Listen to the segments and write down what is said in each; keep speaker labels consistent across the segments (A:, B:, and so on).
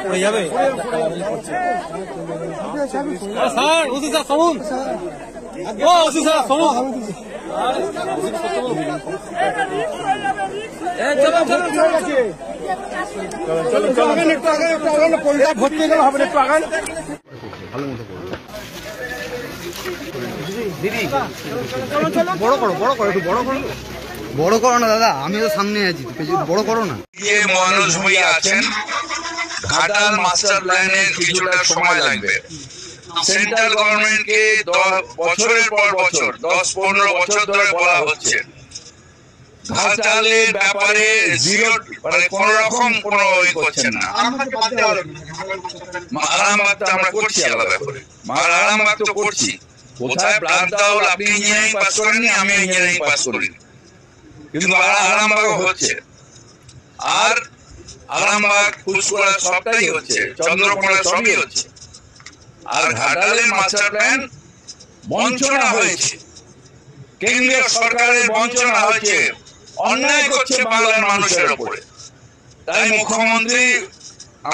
A: পড়ে যাবে sir OC sir শুনুন ও ওসি স্যার শুনুন ভর্তি গেলে হবে একটু আগান ভালো মতো দিদি বড় করো একটু বড় করো না দাদা, আমি তো সামনে আছি, বড় করো না।
B: মানুষ হয়ে আছেন, ঘাটাল মাস্টার প্ল্যানের কিছুটা সময় লাগবে। সেন্ট্রাল গভর্নমেন্টকে বছরের পর বছর 10-15 বছর ধরে বলা হচ্ছে ঘাটালের ব্যাপারে জিরো, মানে কোন রকম কোন করছেন না। আরামবাগ তো আমরা করছি আলাদা করে, আরামবাগ তো করছি। কোথায় প্লান্টাও আপনি ইঞ্জিনিয়ারিং পাস করেননি, আমি ইঞ্জিনিয়ারিং পাস করিনি, কিন্তু আরামবাগ হচ্ছে। আর আরামবাগ ফুসকোড়া সবটাই হচ্ছে, চন্দ্রকোনা সবই হচ্ছে। আর ঘাটালের মাস্টার প্ল্যান বঞ্চনা হয়েছে, কেন্দ্রীয় সরকারের বঞ্চনা হয়েছে, অন্যায় করছে বাংলার মানুষের উপরে। তাই মুখ্যমন্ত্রী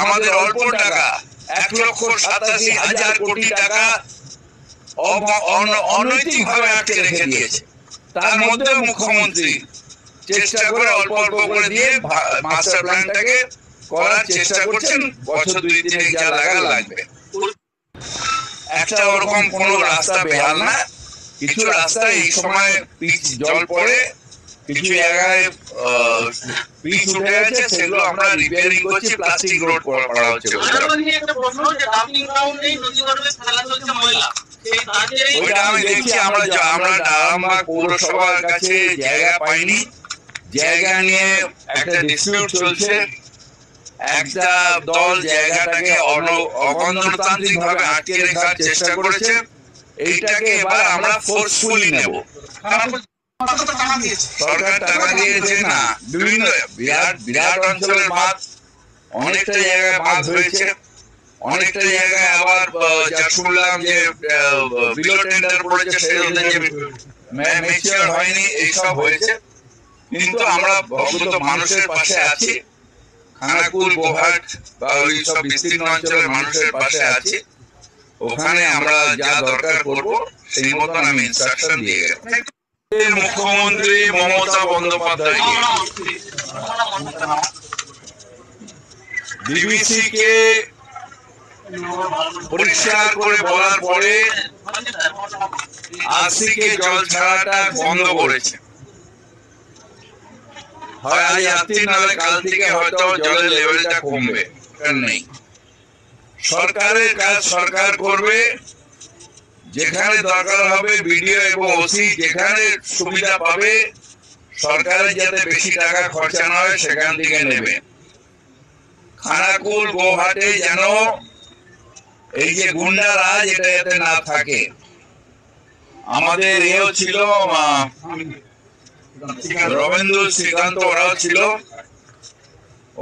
B: আমাদের অল্প টাকা 1,87,000 কোটি টাকা অনৈতিক ভাবে আটকে রেখে দিয়েছে। তার মধ্যে মুখ্যমন্ত্রী চেষ্টা করে অল্প অল্প করে দিয়ে মাস্টার প্ল্যানটাকে করার চেষ্টা করছেন। বছর 2-3 যা লাগবে। একটা ওরকম কোন রাস্তা বেহাল না, কিছু রাস্তা এই সময় জল পড়ে কিছু জায়গায় পিচ উঠে গেছে, সেগুলো আমরা রিপেয়ারিং করছি, প্লাস্টিক রোড করা হচ্ছে। ওইটা আমি দেখছি, আমরা আরামবাগ পৌরসভার কাছে জায়গা পাইনি, জায়গা নিয়ে একটা ডিসপিউট চলছে। একটা দল জায়গাটাকে অগণতান্ত্রিক ভাবে আটকে রাখার চেষ্টা করেছে, এইটাকে এবার আমরা ফোর্সফুলি নেব। সরকার টাকা দিয়েছে না, বিভিন্ন বিরাট অঞ্চলের বাঁধ, অনেকটা জায়গায় বাঁধ হয়েছে, অনেকটা জায়গায় আবার যা শুনলাম যে বিলো টেন্ডার পড়েছে, সেগুলো যে ম্যাচিওর হয়নি, এইসব হয়েছে। কিন্তু আমরা ভগত মানুষের পাশে আছি, খানাকুল গোহাট বা ওই সব বিস্তীর্ণ অঞ্চলের মানুষের পাশে আছি। ওখানে আমরা যা দরকার করব সেই মতন আমি ইনস্ট্রাকশন দিয়ে গেলাম। মুখ্যমন্ত্রী মমতা বন্দ্যোপাধ্যায় বিবিসি কে পরিষ্কার করে বলার পরে আজ থেকে জল ছাড়াটা বন্ধ করেছে। হয় আজ রাত্রি নাহলে কাল থেকে হয়তো জলের লেভেলটা কমবে, নেই। সরকারের কাজ সরকার করবে, যেখানে দরকার হবে বিডিও এবং ওসি যেখানে সুবিধা পাবে, সরকারের যাতে বেশি টাকা খরচা না হয় সেখান থেকে নেবে। খানাকুল গোহাটে যেন এই যে গুন্ডা রাজ এটা যাতে না থাকে। আমাদের এও ছিল, রবীন্দ্র শ্রীকান্ত ওরাও ছিল,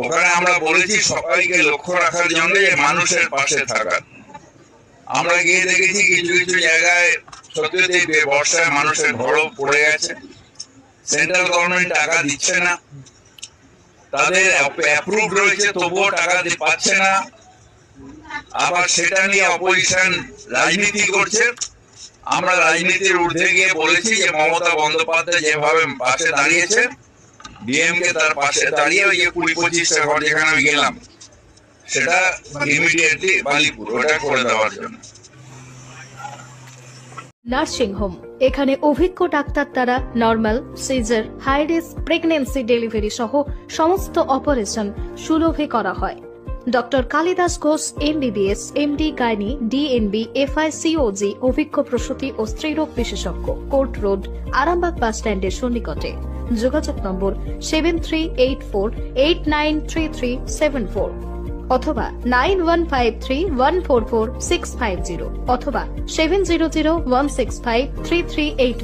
B: ওখানে আমরা বলেছি সবাইকে লক্ষ্য রাখার জন্য যে মানুষের পাশে থাকার। আমরা গিয়ে দেখেছি কিছু কিছু জায়গায় সত্যি বর্ষায় মানুষের ঘরও পড়ে গেছে, সেন্ট্রাল গভর্নমেন্ট টাকা দিচ্ছে না, তাদের অ্যাপ্রুভ রয়েছে তবুও টাকা পাচ্ছে না। আবার সেটা নিয়ে অপোজিশন রাজনীতি করছে। আমরা রাজনীতির ঊর্ধ্বে গিয়ে বলেছি যে মমতা বন্দ্যোপাধ্যায় যেভাবে পাশে দাঁড়িয়েছে, ডিএমকে তার পাশে দাঁড়িয়ে ওই যে 20-25টা ঘর যেখানে আমি গেলাম, সেটা ইমিডিয়েটলি বালিপুর ওটা করে দেওয়ার জন্য।
C: নার্সিং হোম, এখানে অভিজ্ঞ ডাক্তার দ্বারা normal, caesar, high risk pregnancy, delivery সহ সমস্ত অপারেশন সুলভে করা হয়। Doctor Kalidas Ghosh MBBS, MD gynae, DNB, FICOG অভিজ্ঞ প্রসূতি ও স্ত্রীরোগ বিশেষজ্ঞ, কোর্ট রোড, আরামবাগ বাস স্ট্যান্ডের সন্নিকটে। যোগাযোগ নম্বর 7384893374 অথবা 9153144650 অথবা 7001653381।